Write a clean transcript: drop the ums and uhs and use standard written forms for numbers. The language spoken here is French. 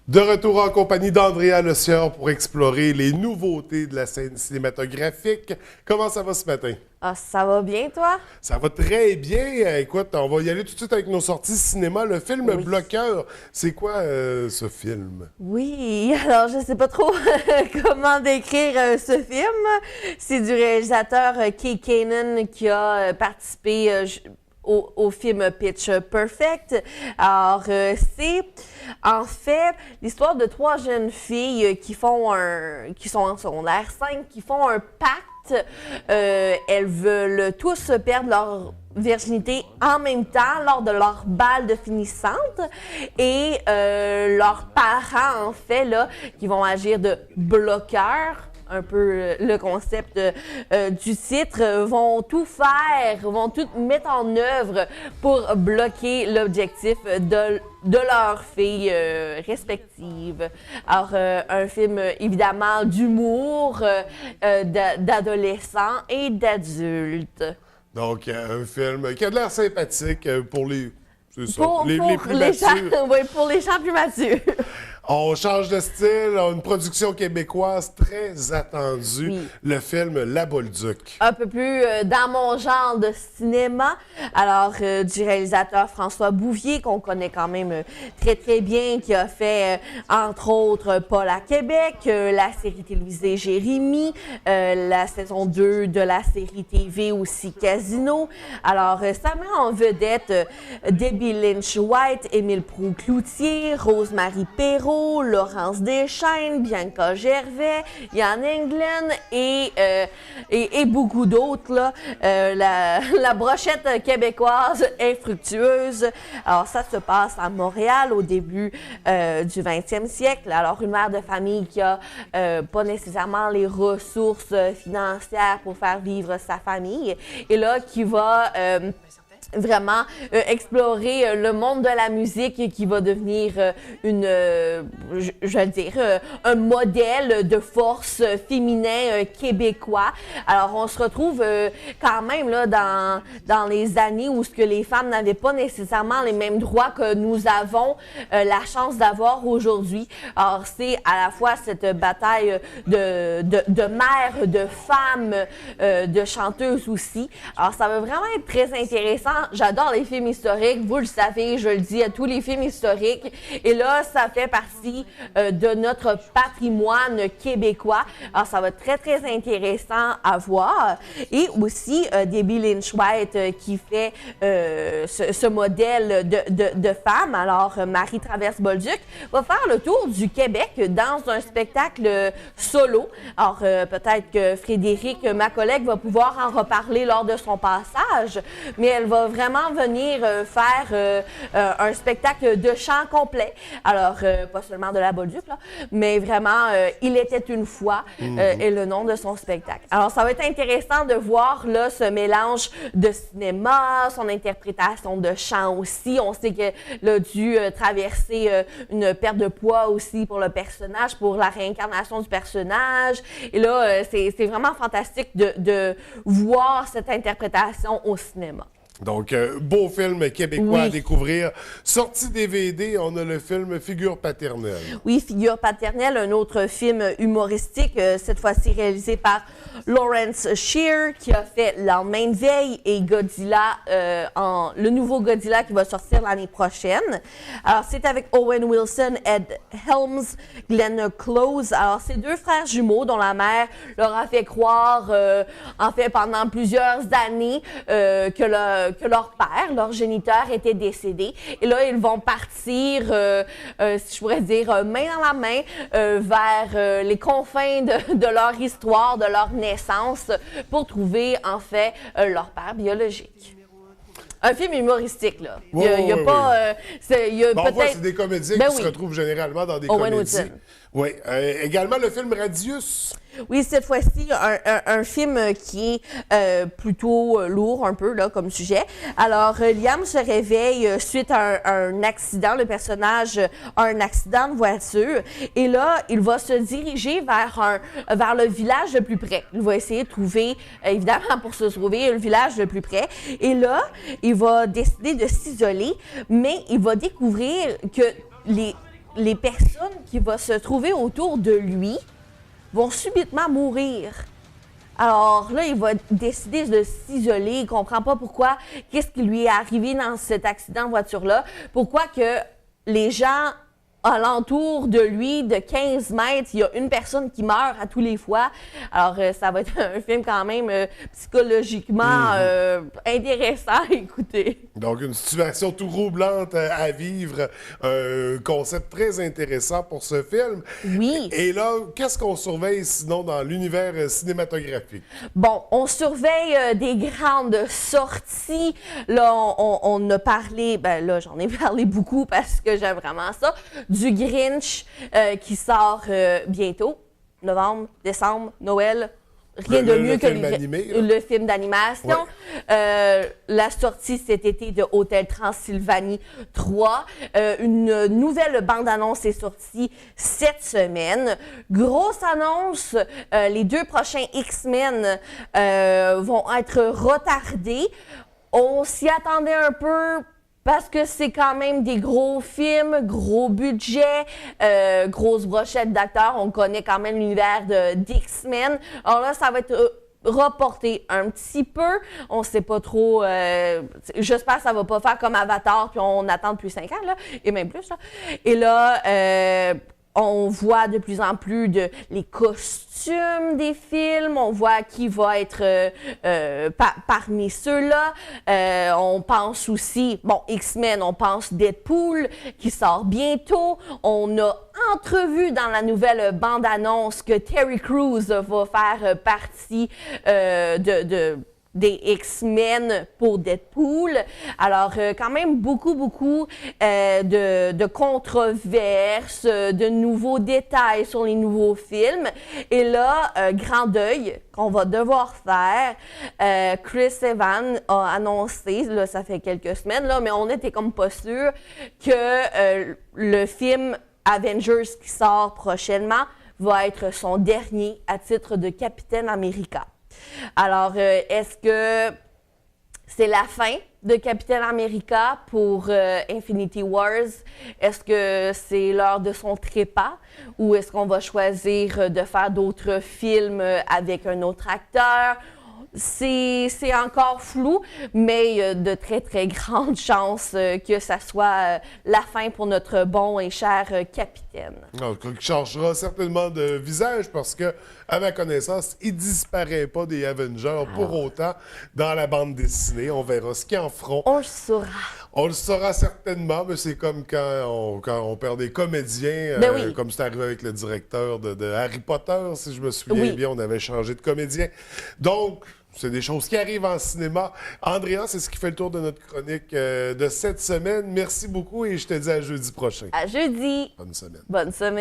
De retour en compagnie d'Andrea Le Sieur pour explorer les nouveautés de la scène cinématographique. Comment ça va ce matin? Ah, ça va bien, toi? Ça va très bien. Écoute, on va y aller tout de suite avec nos sorties cinéma. Le film Bloqueur, c'est quoi ce film? Oui, alors je sais pas trop comment décrire ce film. C'est du réalisateur Kay Cannon qui a participé au film Pitch Perfect. Alors, c'est en fait l'histoire de trois jeunes filles qui sont en secondaire 5, qui font un pacte. Elles veulent tous perdre leur virginité en même temps lors de leur bal de finissante et leurs parents, en fait, là, qui vont agir de bloqueurs, un peu le concept du titre, vont tout faire, vont tout mettre en œuvre pour bloquer l'objectif de leurs filles respectives. Alors, un film évidemment d'humour, d'adolescents et d'adultes. Donc, un film qui a de l'air sympathique pour les... C'est ça, Pour les plus les matures. gens, oui, pour les gens plus matures. On change de style, une production québécoise très attendue, Oui. le film La Bolduc. Un peu plus dans mon genre de cinéma. Alors, du réalisateur François Bouvier, qu'on connaît quand même très, très bien, qui a fait, entre autres, Paul à Québec, la série télévisée Jérémy, la saison 2 de la série TV aussi Casino. Alors, ça met en vedette Debbie Lynch-White, Émile Proulx-Cloutier, Rose-Marie Perrault, Laurence Deschaines, Bianca Gervais, Yann Englund et beaucoup d'autres. Là. La brochette québécoise est fructueuse. Alors, ça se passe à Montréal au début du 20e siècle. Alors, une mère de famille qui a pas nécessairement les ressources financières pour faire vivre sa famille et là, qui va... vraiment explorer le monde de la musique qui va devenir je vais dire, un modèle de force féminin québécois. Alors, on se retrouve quand même là dans les années où ce que les femmes n'avaient pas nécessairement les mêmes droits que nous avons la chance d'avoir aujourd'hui. Alors, c'est à la fois cette bataille de mères, de femmes, de chanteuses aussi. Alors, ça va vraiment être très intéressant. J'adore les films historiques, vous le savez, je le dis à tous les films historiques. Et là, ça fait partie de notre patrimoine québécois. Alors, ça va être très, très intéressant à voir. Et aussi, Debbie Lynch-White qui fait ce modèle de femme. Alors, Marie Traverse-Bolduc va faire le tour du Québec dans un spectacle solo. Alors, peut-être que Frédéric, ma collègue, va pouvoir en reparler lors de son passage, mais elle va vraiment venir faire un spectacle de chant complet. Alors, pas seulement de la Bolduc, là, mais vraiment, Il était une fois est le nom de son spectacle. Alors, ça va être intéressant de voir là ce mélange de cinéma, son interprétation de chant aussi. On sait qu'elle a dû traverser une perte de poids aussi pour le personnage, pour la réincarnation du personnage. Et là, c'est vraiment fantastique de voir cette interprétation au cinéma. Donc, beau film québécois à découvrir. Sortie DVD, on a le film Figure paternelle. Oui, Figure paternelle, un autre film humoristique, cette fois-ci réalisé par Lawrence Shear, qui a fait Lendemain de veille et Godzilla, le nouveau Godzilla qui va sortir l'année prochaine. Alors, c'est avec Owen Wilson, Ed Helms, Glenn Close. Alors, c'est deux frères jumeaux dont la mère leur a fait croire, en fait, pendant plusieurs années, que leur père, leur géniteur, était décédé. Et là, ils vont partir, si je pourrais dire, main dans la main, vers les confins de leur histoire, de leur naissance, pour trouver, en fait, leur père biologique. Un film humoristique, là. Il y a pas... on voit, c'est des comédiens qui se retrouvent généralement dans des Owen comédies. Wilson. Oui. Également, le film Radius. Oui, cette fois-ci, un film qui est plutôt lourd un peu là, comme sujet. Alors, Liam se réveille suite à un accident. Le personnage a un accident de voiture. Et là, il va se diriger vers le village le plus près. Il va essayer de trouver, évidemment, pour se sauver, le village le plus près. Et là, il va décider de s'isoler, mais il va découvrir que les personnes qui vont se trouver autour de lui vont subitement mourir. Alors là, il va décider de s'isoler. Il ne comprend pas pourquoi, qu'est-ce qui lui est arrivé dans cet accident de voiture-là. Pourquoi que les gens alentour de lui, de 15 mètres, il y a une personne qui meurt à tous les fois. Alors, ça va être un film quand même psychologiquement intéressant à écouter. Donc, une situation tout roublante à vivre. Un concept très intéressant pour ce film. Oui. Et là, qu'est-ce qu'on surveille sinon dans l'univers cinématographique? Bon, on surveille des grandes sorties. Là, on a parlé, ben là, j'en ai parlé beaucoup parce que j'aime vraiment ça, du Grinch qui sort bientôt, novembre, décembre, Noël. Rien de mieux que le film d'animation. Ouais. La sortie cet été de Hôtel Transylvanie 3. Une nouvelle bande-annonce est sortie cette semaine. Grosse annonce, les 2 prochains X-Men vont être retardés. On s'y attendait un peu parce que c'est quand même des gros films, gros budget, grosse brochette d'acteurs. On connaît quand même l'univers d'X-Men. Alors là, ça va être reporté un petit peu. On sait pas trop. J'espère que ça va pas faire comme Avatar, puis on attend depuis 5 ans, là, et même plus. Là. Et là, on voit de plus en plus les costumes des films, on voit qui va être parmi ceux-là. On pense aussi, bon, X-Men, on pense Deadpool qui sort bientôt. On a entrevu dans la nouvelle bande-annonce que Terry Crews va faire partie des X-Men pour Deadpool. Alors, quand même beaucoup de controverses, de nouveaux détails sur les nouveaux films. Et là, grand deuil qu'on va devoir faire. Chris Evans a annoncé, là, ça fait quelques semaines, là, mais on était comme pas sûr que le film Avengers qui sort prochainement va être son dernier à titre de Capitaine America. Alors, est-ce que c'est la fin de Capitaine America pour Infinity Wars? Est-ce que c'est l'heure de son trépas? Ou est-ce qu'on va choisir de faire d'autres films avec un autre acteur? C'est encore flou, mais il y a de très grandes chances que ça soit la fin pour notre bon et cher capitaine. Il changera certainement de visage parce que, à ma connaissance, il disparaît pas des Avengers pour autant dans la bande dessinée. On verra ce qu'ils en feront. On le saura. On le saura certainement, mais c'est comme quand on perd des comédiens, oui. comme c'est arrivé avec le directeur de Harry Potter, si je me souviens bien, on avait changé de comédien. Donc, c'est des choses qui arrivent en cinéma. Andrea, c'est ce qui fait le tour de notre chronique de cette semaine. Merci beaucoup et je te dis à jeudi prochain. À jeudi. Bonne semaine. Bonne semaine.